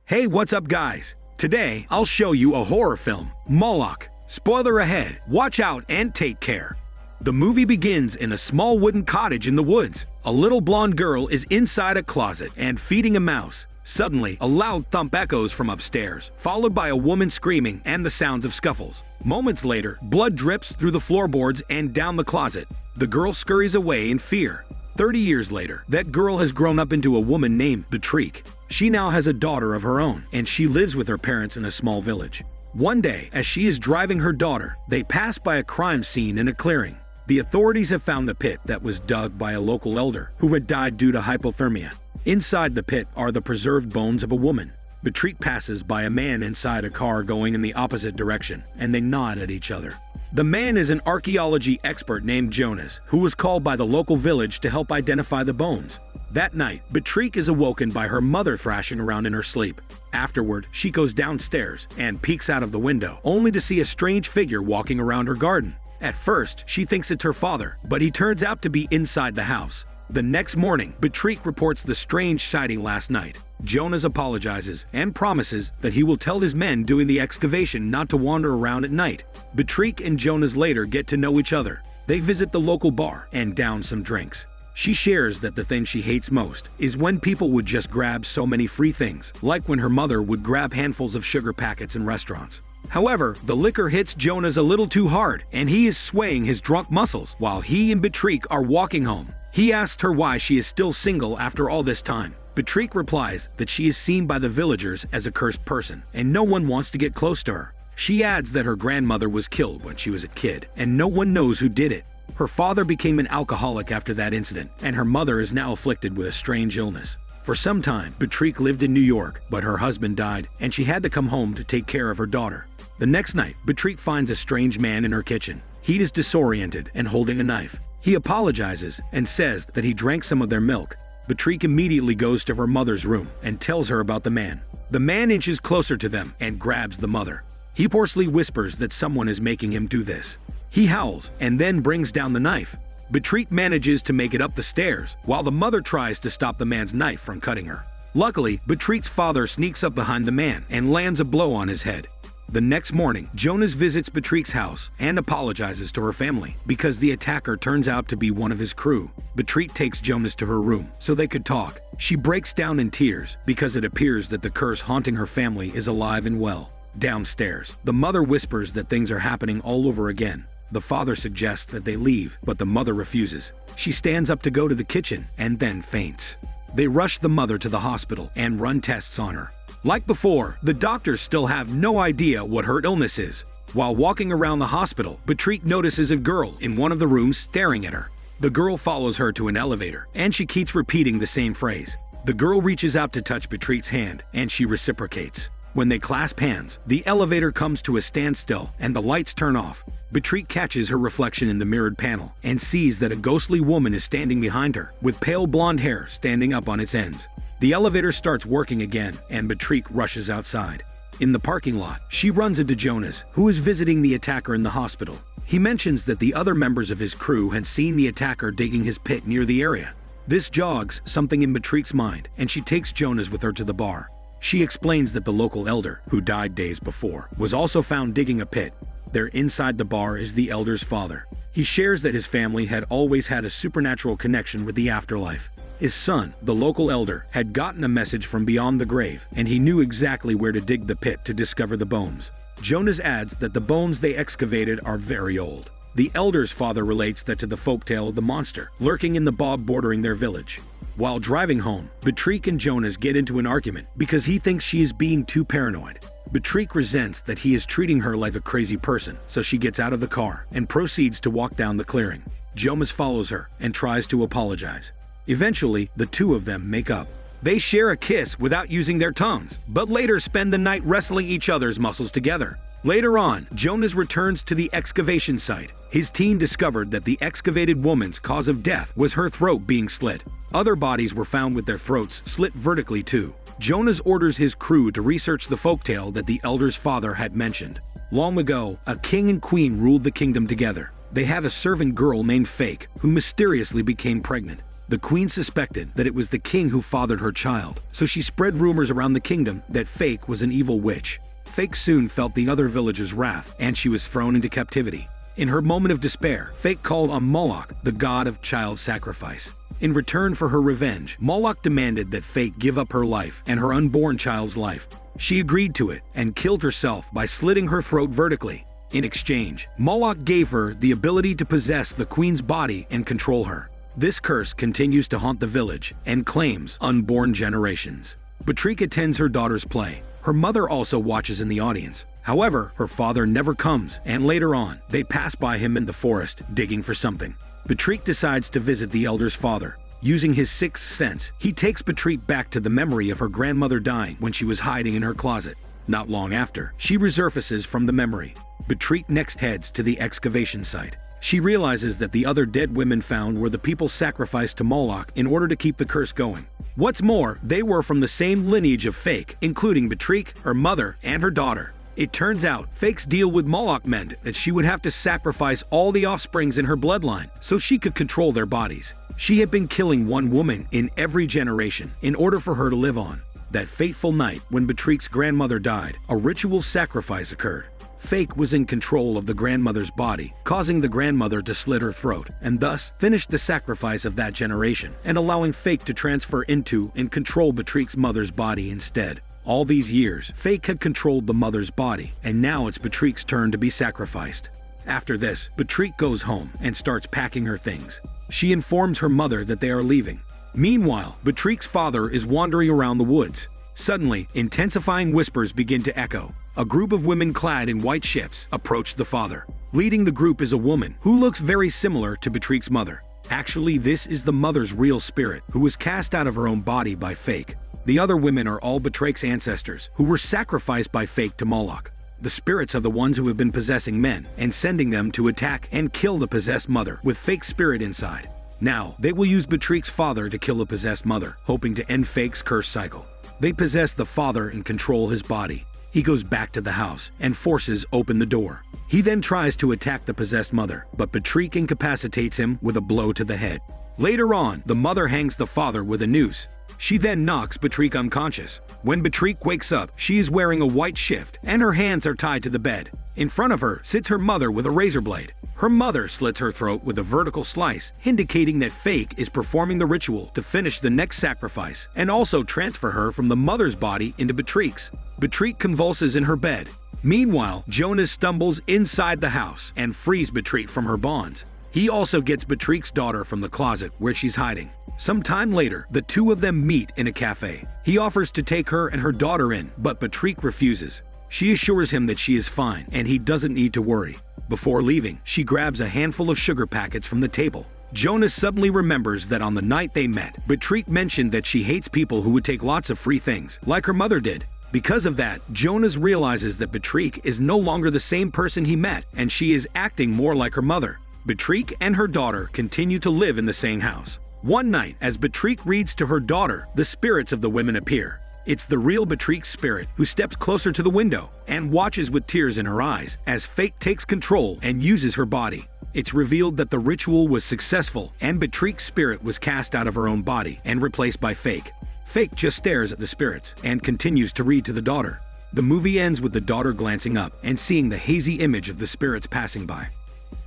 Hey, what's up guys? Today, I'll show you a horror film, MOLOCH. Spoiler ahead, watch out and take care. The movie begins in a small wooden cottage in the woods. A little blonde girl is inside a closet and feeding a mouse. Suddenly, a loud thump echoes from upstairs, followed by a woman screaming and the sounds of scuffles. Moments later, blood drips through the floorboards and down the closet. The girl scurries away in fear. 30 years later, that girl has grown up into a woman named Beatrice. She now has a daughter of her own, and she lives with her parents in a small village. One day, as she is driving her daughter, they pass by a crime scene in a clearing. The authorities have found the pit that was dug by a local elder who had died due to hypothermia. Inside the pit are the preserved bones of a woman. Beatrice passes by a man inside a car going in the opposite direction, and they nod at each other. The man is an archaeology expert named Jonas, who was called by the local village to help identify the bones. That night, Beatrice is awoken by her mother thrashing around in her sleep. Afterward, she goes downstairs and peeks out of the window, only to see a strange figure walking around her garden. At first, she thinks it's her father, but he turns out to be inside the house. The next morning, Beatrice reports the strange sighting last night. Jonas apologizes and promises that he will tell his men doing the excavation not to wander around at night. Beatrice and Jonas later get to know each other. They visit the local bar and down some drinks. She shares that the thing she hates most is when people would just grab so many free things, like when her mother would grab handfuls of sugar packets in restaurants. However, the liquor hits Jonas a little too hard, and he is swaying his drunk muscles while he and Beatrice are walking home. He asks her why she is still single after all this time. Beatrice replies that she is seen by the villagers as a cursed person, and no one wants to get close to her. She adds that her grandmother was killed when she was a kid, and no one knows who did it. Her father became an alcoholic after that incident, and her mother is now afflicted with a strange illness. For some time, Beatrice lived in New York, but her husband died, and she had to come home to take care of her daughter. The next night, Beatrice finds a strange man in her kitchen. He is disoriented and holding a knife. He apologizes and says that he drank some of their milk. Beatrice immediately goes to her mother's room and tells her about the man. The man inches closer to them and grabs the mother. He hoarsely whispers that someone is making him do this. He howls and then brings down the knife. Beatrice manages to make it up the stairs, while the mother tries to stop the man's knife from cutting her. Luckily, Beatrice's father sneaks up behind the man and lands a blow on his head. The next morning, Jonas visits Beatrice's house and apologizes to her family because the attacker turns out to be one of his crew. Beatrice takes Jonas to her room so they could talk. She breaks down in tears because it appears that the curse haunting her family is alive and well. Downstairs, the mother whispers that things are happening all over again. The father suggests that they leave, but the mother refuses. She stands up to go to the kitchen and then faints. They rush the mother to the hospital and run tests on her. Like before, the doctors still have no idea what her illness is. While walking around the hospital, Beatrice notices a girl in one of the rooms staring at her. The girl follows her to an elevator, and she keeps repeating the same phrase. The girl reaches out to touch Beatrice's hand, and she reciprocates. When they clasp hands, the elevator comes to a standstill and the lights turn off. Beatrice catches her reflection in the mirrored panel and sees that a ghostly woman is standing behind her, with pale blonde hair standing up on its ends. The elevator starts working again, and Beatrice rushes outside. In the parking lot, she runs into Jonas, who is visiting the attacker in the hospital. He mentions that the other members of his crew had seen the attacker digging his pit near the area. This jogs something in Beatrice's mind, and she takes Jonas with her to the bar. She explains that the local elder, who died days before, was also found digging a pit. There inside the bar is the elder's father. He shares that his family had always had a supernatural connection with the afterlife. His son, the local elder, had gotten a message from beyond the grave, and he knew exactly where to dig the pit to discover the bones. Jonas adds that the bones they excavated are very old. The elder's father relates that to the folktale of the monster lurking in the bog bordering their village. While driving home, Beatrice and Jonas get into an argument because he thinks she is being too paranoid. Beatrice resents that he is treating her like a crazy person, so she gets out of the car and proceeds to walk down the clearing. Jonas follows her and tries to apologize. Eventually, the two of them make up. They share a kiss without using their tongues, but later spend the night wrestling each other's muscles together. Later on, Jonas returns to the excavation site. His team discovered that the excavated woman's cause of death was her throat being slit. Other bodies were found with their throats slit vertically too. Jonas orders his crew to research the folktale that the elder's father had mentioned. Long ago, a king and queen ruled the kingdom together. They have a servant girl named Fake, who mysteriously became pregnant. The queen suspected that it was the king who fathered her child, so she spread rumors around the kingdom that Fake was an evil witch. Fake soon felt the other villagers' wrath, and she was thrown into captivity. In her moment of despair, Fake called on Moloch, the god of child sacrifice. In return for her revenge, Moloch demanded that Fake give up her life and her unborn child's life. She agreed to it and killed herself by slitting her throat vertically. In exchange, Moloch gave her the ability to possess the queen's body and control her. This curse continues to haunt the village and claims unborn generations. Beatrice attends her daughter's play. Her mother also watches in the audience. However, her father never comes, and later on, they pass by him in the forest, digging for something. Beatrice decides to visit the elder's father. Using his sixth sense, he takes Beatrice back to the memory of her grandmother dying when she was hiding in her closet. Not long after, she resurfaces from the memory. Beatrice next heads to the excavation site. She realizes that the other dead women found were the people sacrificed to Moloch in order to keep the curse going. What's more, they were from the same lineage of Fake, including Beatrice, her mother, and her daughter. It turns out, Fake's deal with Moloch meant that she would have to sacrifice all the offsprings in her bloodline so she could control their bodies. She had been killing one woman in every generation in order for her to live on. That fateful night when Beatrice's grandmother died, a ritual sacrifice occurred. Fake was in control of the grandmother's body, causing the grandmother to slit her throat, and thus finished the sacrifice of that generation, and allowing Fake to transfer into and control Beatrice's mother's body instead. All these years, Fake had controlled the mother's body, and now it's Beatrice's turn to be sacrificed. After this, Beatrice goes home and starts packing her things. She informs her mother that they are leaving. Meanwhile, Beatrice's father is wandering around the woods. Suddenly, intensifying whispers begin to echo. A group of women clad in white shifts approach the father. Leading the group is a woman who looks very similar to Beatrice's mother. Actually, this is the mother's real spirit, who was cast out of her own body by Fake. The other women are all Beatrice's ancestors, who were sacrificed by Fake to Moloch. The spirits of the ones who have been possessing men and sending them to attack and kill the possessed mother with Fake's spirit inside. Now, they will use Beatrice's father to kill the possessed mother, hoping to end Fake's curse cycle. They possess the father and control his body. He goes back to the house, and forces open the door. He then tries to attack the possessed mother, but Beatrice incapacitates him with a blow to the head. Later on, the mother hangs the father with a noose. She then knocks Beatrice unconscious. When Beatrice wakes up, she is wearing a white shift, and her hands are tied to the bed. In front of her sits her mother with a razor blade. Her mother slits her throat with a vertical slice, indicating that Fake is performing the ritual to finish the next sacrifice, and also transfer her from the mother's body into Beatrice's. Beatrice convulses in her bed. Meanwhile, Jonas stumbles inside the house and frees Beatrice from her bonds. He also gets Beatrice's daughter from the closet where she's hiding. Some time later, the two of them meet in a cafe. He offers to take her and her daughter in, but Beatrice refuses. She assures him that she is fine and he doesn't need to worry. Before leaving, she grabs a handful of sugar packets from the table. Jonas suddenly remembers that on the night they met, Beatrice mentioned that she hates people who would take lots of free things, like her mother did. Because of that, Jonas realizes that Beatrice is no longer the same person he met, and she is acting more like her mother. Beatrice and her daughter continue to live in the same house. One night, as Beatrice reads to her daughter, the spirits of the women appear. It's the real Beatrice's spirit who steps closer to the window and watches with tears in her eyes as Fake takes control and uses her body. It's revealed that the ritual was successful and Beatrice's spirit was cast out of her own body and replaced by Fake. Fake just stares at the spirits and continues to read to the daughter. The movie ends with the daughter glancing up and seeing the hazy image of the spirits passing by.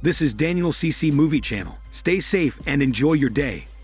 This is Daniel CC Movie Channel. Stay safe and enjoy your day.